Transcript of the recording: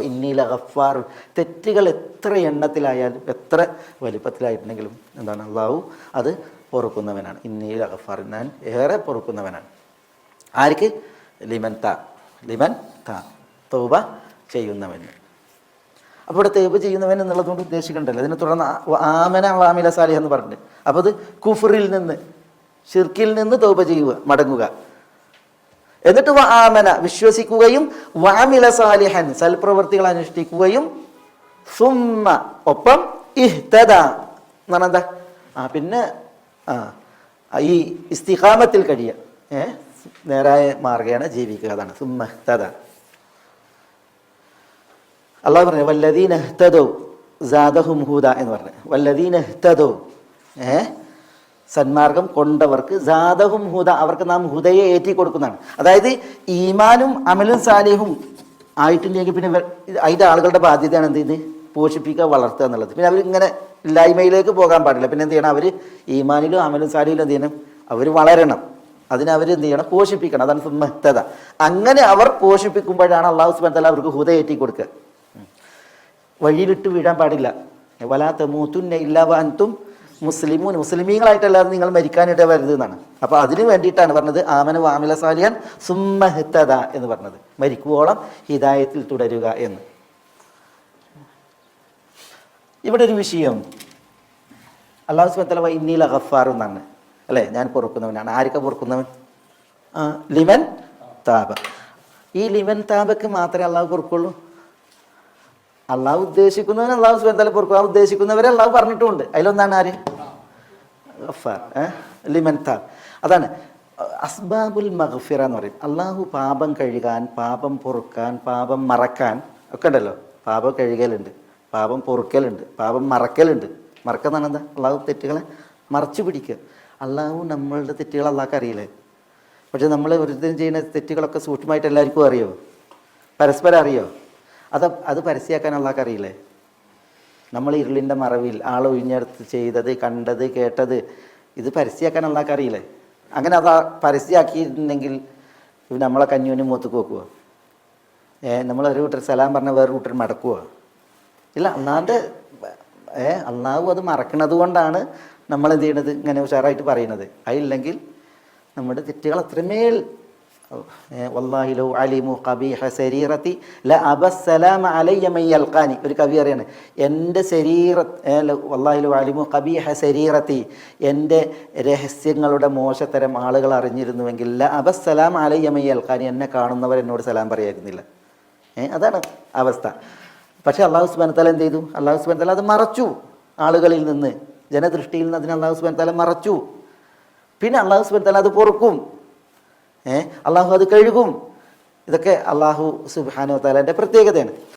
ഇന്നീല ഗഫാർ, തെറ്റുകൾ എത്ര എണ്ണത്തിലായാലും എത്ര വലിപ്പത്തിലായിട്ടുണ്ടെങ്കിലും എന്താണ്, അള്ളാഹു അത് പൊറുക്കുന്നവനാണ്. ഇന്നീല ഗഫാർ, ഞാൻ ഏറെ പൊറുക്കുന്നവനാണ്. ആർക്ക്? ലിമൻ താ തൗബ ചെയ്യുന്നവൻ. അപ്പോൾ ഇവിടെ തൗബ ചെയ്യുന്നവൻ എന്നുള്ളതുകൊണ്ട് ഉദ്ദേശിക്കണ്ടല്ലോ. അതിനെ തുടർന്ന് ആമന വാമില സാലിഹ് എന്ന് പറഞ്ഞിട്ട്, അപ്പോൾ അത് കുഫറിൽ നിന്ന്, ഷിർക്കിൽ നിന്ന് തൗബ ചെയ്യുക, മടങ്ങുക. എന്നിട്ട് ആമന വിശ്വസിക്കുകയും, വാമില സാലിഹൻ സൽപ്രവൃത്തികൾ അനുഷ്ഠിക്കുകയും, സുമ്മ ഒപ്പം, ഇഹ്തദ എന്ന് പറഞ്ഞാൽ എന്താ? പിന്നെ ഈ ഇസ്തിഖാമത്തിൽ കഴിയുക, നേരായ മാർഗ്ഗേണ ജീവിക്കുക. അതാണ് സുമ്മ ഇഹ്തദ. അള്ളാഹു പറഞ്ഞു വല്ലദീന ഇഹ്തദൗ സാദഹും ഹുദ എന്ന് പറഞ്ഞു. വല്ലദീന ഇഹ്തദൗ, സന്മാർഗം കൊണ്ടവർക്ക്, സാദഹും ഹുദ, അവർക്ക് നാം ഹുദയെ ഏറ്റി കൊടുക്കുന്നതാണ്. അതായത് ഈമാനും അമലും സാലിഹും ആയിട്ടില്ലെങ്കിൽ പിന്നെ അതിൻ്റെ ആളുകളുടെ ബാധ്യതയാണ് എന്ത് ചെയ്യുന്നത്? പോഷിപ്പിക്കുക, വളർത്തുക എന്നുള്ളത്. പിന്നെ അവരിങ്ങനെ ഇല്ലായ്മയിലേക്ക് പോകാൻ പാടില്ല. പിന്നെ എന്ത് ചെയ്യണം? അവർ ഈമാനിലും അമലും സാലിഹിലും എന്ത് ചെയ്യണം? അവർ വളരണം. അതിനവർ എന്ത് ചെയ്യണം? പോഷിപ്പിക്കണം. അതാണ് സുമ്മഹ്തദ. അങ്ങനെ അവർ പോഷിപ്പിക്കുമ്പോഴാണ് അള്ളാഹു സുബ്ഹാനഹു വ തആല അവർക്ക് ഹുദ ഏറ്റി കൊടുക്കുക. വഴിയിലിട്ട് വീഴാൻ പാടില്ല. വലാ തമൂതുന്ന ഇല്ലാ വഅൻതും മുസ്ലിമൂൻ, മുസ്ലിമീങ്ങളായിട്ടല്ലാതെ നിങ്ങൾ മരിക്കാനിട വരരുത് എന്നാണ്. അപ്പോൾ അതിന് വേണ്ടിയിട്ടാണ് പറഞ്ഞത് ആമന വാമില സാലിഹൻ സുമ്മ ഇഹ്തദ എന്ന് പറഞ്ഞത്, മരിക്കുവോളം ഹിദായത്തിൽ തുടരുക എന്ന്. ഇവിടെ ഒരു വിഷയം, അല്ലാഹു സുബ്ഹാനഹു വ തആല ഇന്നീ ലഗഫാർ എന്നാണ് അല്ലേ, ഞാൻ പൊറുക്കുന്നവനാണ്. ആരൊക്കെ പൊറുക്കുന്നവൻ? ലിമൻ താബ. ഈ ലിമൻ താബക്ക് മാത്രമേ അള്ളാഹു പൊറുക്കുള്ളൂ. അള്ളാഹു ഉദ്ദേശിക്കുന്നവൻ അള്ളാഹു സുബ്ഹാനഹു വ തആല പൊറുക്കുക, ഉദ്ദേശിക്കുന്നവരെ അള്ളാഹു പറഞ്ഞിട്ടുമുണ്ട്. അതിലൊന്നാണ് ആര്? ഗഫാർ, ലിമൻ താബ്. അതാണ് അസ്ബാബുൽ മഗ്ഫിറ എന്ന് പറയും. അള്ളാഹു പാപം കഴുകാൻ, പാപം പൊറുക്കാൻ, പാപം മറക്കാൻ ഒക്കെ ഉണ്ടല്ലോ. പാപം കഴുകലുണ്ട്, പാപം പൊറുക്കലുണ്ട്, പാപം മറക്കലുണ്ട്. മറക്കെന്നാണ് എന്താ? അള്ളാഹു തെറ്റുകളെ മറച്ചു പിടിക്കുക. അള്ളാഹു നമ്മളുടെ തെറ്റുകൾ അള്ളാഹ്ക്ക് അറിയില്ലേ? പക്ഷെ നമ്മൾ ഓരോരുത്തരും ചെയ്യുന്ന തെറ്റുകളൊക്കെ സൂക്ഷ്മമായിട്ട് എല്ലാവർക്കും അറിയോ? പരസ്പരം അറിയോ? അത് പരസ്യമാക്കാൻ അള്ളാഹ്ക്ക് അറിയില്ലേ? നമ്മൾ ഇരുളിൻ്റെ മറവിൽ ആളൊഴിഞ്ഞെടുത്ത് ചെയ്തത്, കണ്ടത്, കേട്ടത്, ഇത് പരസ്യമാക്കാൻ അള്ളാഹ്ക്ക് അറിയില്ലേ? അങ്ങനെ അത് പരസ്യമാക്കിയിട്ടുണ്ടെങ്കിൽ നമ്മളെ കഞ്ഞൂന് മൂത്ത് നോക്കുമോ? നമ്മളൊരു കൂട്ടർ സലാം പറഞ്ഞാൽ വേറെ കൂട്ടർ മടക്കുമോ? ഇല്ല. അള്ളാഹു അത് മറക്കണത് കൊണ്ടാണ് നമ്മളെന്ത് ചെയ്യണത്? ഇങ്ങനെ ഉഷാറായിട്ട് പറയുന്നത്. അതില്ലെങ്കിൽ നമ്മുടെ തെറ്റുകൾ അത്രമേൽ. വല്ലാഹി ലൗ അലിമു ഖബീഹ സരീറതി ലഅബസ്സലാമ അലയ്യ മൻ യൽഖാനി. ഒരു കവി പറയാണ്, എൻ്റെ വല്ലാഹി ലൗ അലിമു ഖബീഹ സരീറതി, എൻ്റെ രഹസ്യങ്ങളുടെ മോശത്തരം ആളുകൾ അറിഞ്ഞിരുന്നുവെങ്കിൽ ലഅബസ്സലാമ അലയ്യ മൻ യൽഖാനി, എന്നെ കാണുന്നവർ എന്നോട് സലാം പറയായിരുന്നില്ല. അതാണ് അവസ്ഥ. പക്ഷേ അള്ളാഹു സുബ്ഹാനഹു വ തആല എന്ത് ചെയ്തു? അള്ളാഹു സുബ്ഹാനഹു വ തആല അത് മറച്ചു. ആളുകളിൽ നിന്ന്, ജനദൃഷ്ടിയിൽ നിന്ന് അതിന് അള്ളാഹു സുബ്ഹാനഹു വ തആല മറച്ചു. പിന്നെ അള്ളാഹു സുബ്ഹാനഹു വ തആല അത് പൊറുക്കും, അള്ളാഹു അത് കഴുകും. ഇതൊക്കെ അള്ളാഹു സുബ്ഹാനഹു വ തആലയുടെ പ്രത്യേകതയാണ്.